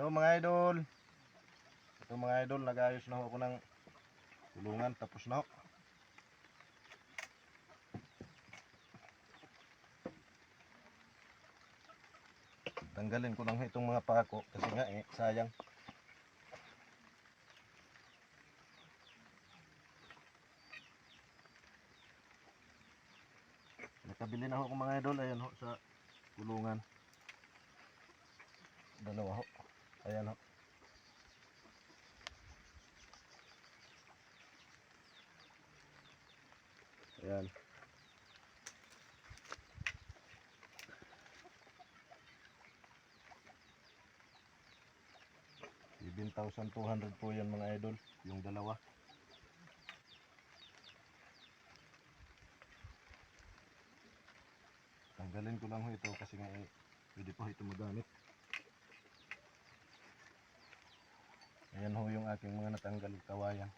Hello mga idol. Ito mga idol, nag-ayos na ako ng kulungan, tapos na ako. Tanggalin ko lang itong mga pako kasi nga sayang. Nakabili na ako mga idol, ayan ho sa kulungan. Dalawa ho. Ayan ho. Ayan. 7,200 po yan mga idol, yung dalawa. Tanggalin ko lang ho ito kasi nga pwede po ito magamit. Ayan ho yung aking mga natanggal kawayan.